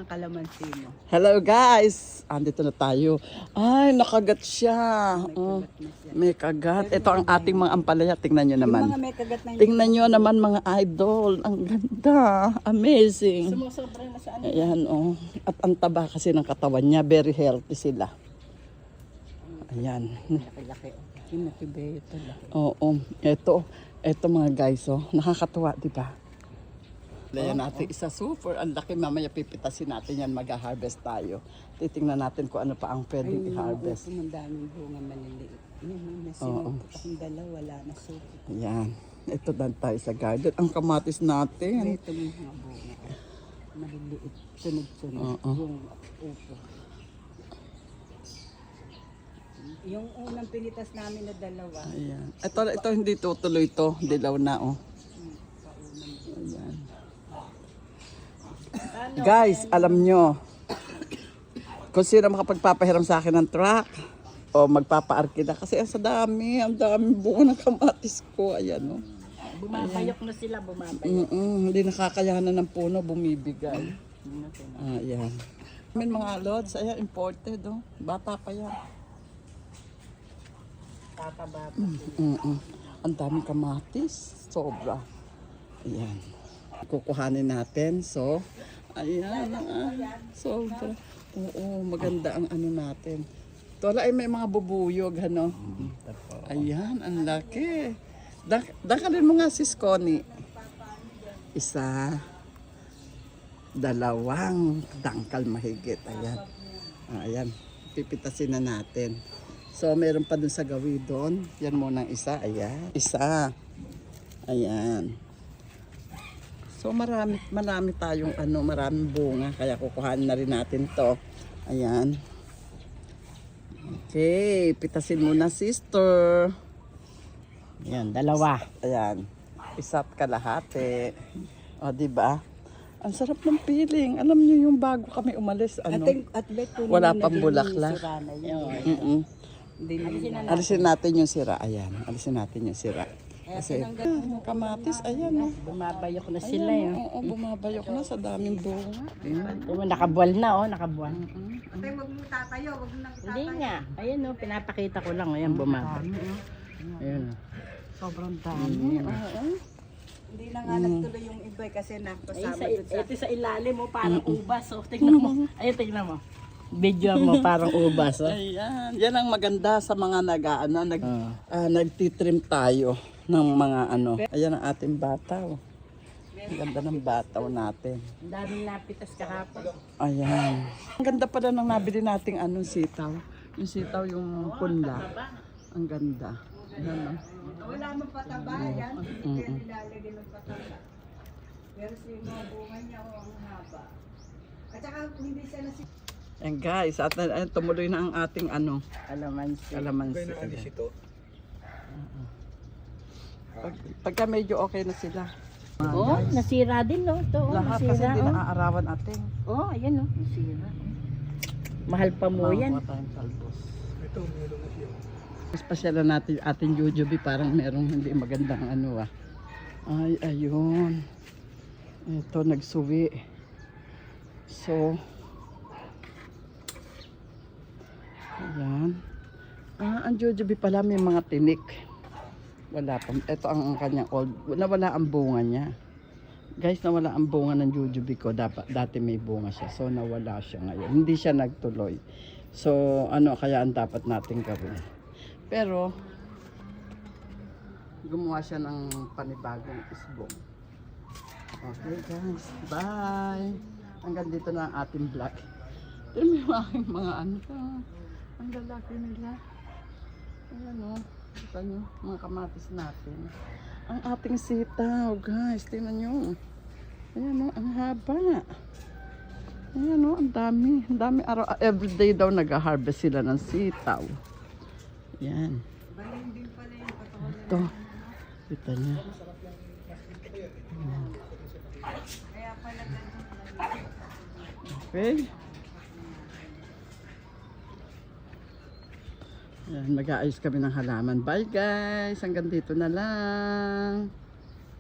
Ang kalamansi mo. Hello guys! Andito na tayo. Ay, nakagat siya. May kagat. Ito ang ating mga ampalaya. Tingnan nyo naman. Yung mga may kagat na Tingnan nyo naman mga idol. Ang ganda. Amazing. sumusobra na sa ano. Ayan oh. At ang taba kasi ng katawan niya. Very healthy sila. Ayan. Laki-laki. Yung nakibeyo ito. Oo. Ito mga guys oh. Nakakatuwa, di ba? Ayan natin isa super. Ang laki, mamaya pipitasin natin yan. Mag-harvest tayo. Titingnan natin kung ano pa ang pwedeng i-harvest. Ang daming bunga maliliit. Yan, nasinupot akong dalawa, wala na suko. Ayan. Ito dan tayo sa garden. Ang kamatis natin. Ito yung mga bunga. Maliliit. Sunod-sunod. Yung upo. Yung unang pinitas namin na dalawa. Ayan. Ito hindi tutuloy to. Dilaw na oh. Ayan. Guys, alam nyo, kung sino makapagpapahiram sa akin ng truck o magpapa-arkida kasi ang dami bunga ng kamatis ko. Ayan oh. Bumabayok na sila, Hindi nakakayanan ng puno, bumibigay. Ayan. May mga lods, ayan, imported oh. Bata pa yan. Kakabata. Ang daming kamatis, sobra. Ayan. Kukuhanin natin, so ayan, sobra. Oo, maganda ang ano natin. Tola ay may mga bubuyog, ano? Ayan, ang laki. Dakalin mo nga sis Connie. Isa, dalawang dangkal mahigit. Ayan. Ayan, pipitasin na natin. So, meron pa dun sa gawi doon. Yan muna isa. Ayan. Isa. Ayan. So, marami tayong maraming bunga. Kaya kukuhanin na rin natin to. Ayan. Okay. Pitasin muna, sister. Ayan, dalawa. Ayan. Isa't kalahati. O, diba? Ang sarap ng feeling. Alam niyo yung bago kami umalis, wala pang bulaklak. Alisin natin yung sira. Ayan. Alisin natin yung sira. Kasi kamatis, ayan oh. Bumabayok na sila yun. Oo, bumabayok na sa daming bunga. Nakabuwal na nakabuwal. Tay, wag mo tatayo, wag mo nang tatayo. Hindi nga. Ayan pinapakita ko lang. Ayan, bumabayok. Ayan. Sobrang dami. Hindi na nga nagtuloy yung iba kasi nakasama doon sa... Ito sa ilalim mo, parang ubas. Tingnan mo. Ayun, tingnan mo. Video mo, parang ubas. Ayan. Yan ang maganda sa mga nagtitrim tayo ng mga Ayan ang ating bataw. Ang ganda ng bataw natin. Ang daming napitas kahapon. Ayan. Ang ganda pala ng nabili nating sitaw. Yung sitaw, yung punla. Ang ganda. Ayan, Wala mong pataba yan. Kaya nilalagyan ng pataba. Pero yung mga bunga niya ang haba. At saka hindi siya nasi... And guys, at tumuloy na ang ating Kalamansi. kalamansi. Pagka medyo okay na sila. Nasira din ito. Lahat kasi hindi naaarawan ating. Ayan nasira. Mahal pa mo yan. Makuha tayong talbos. Ito, meron na siya. Pasyalan natin yung ating Jojobi, parang merong hindi magandang Ay, ayun. Ito, nagsuwi. So, ayan. Ang Jojobi pala may mga tinik. Wala pa. Ito ang kanyang old. Nawala ang bunga niya. Guys, nawala ang bunga ng Jojobi ko. Dati may bunga siya. So, nawala siya ngayon. Hindi siya nagtuloy. So, kaya ang dapat natin gawin? Pero, gumawa siya ng panibagong isbong. Okay guys, bye! Hanggang dito na ang ating vlog. Ito yung aking mga ang lalaki nila. Ayan o, kita nyo, mga kamatis natin. Ang ating sitaw, guys, tingnan nyo. Ayan o, ang haba. Ayan o, ang dami. Ang dami araw, everyday daw nag-harvest sila ng sitaw. Yan. Ito. Kita niya. Okay. Yan, mag-aayos kami ng halaman. Bye guys. Hanggang dito na lang.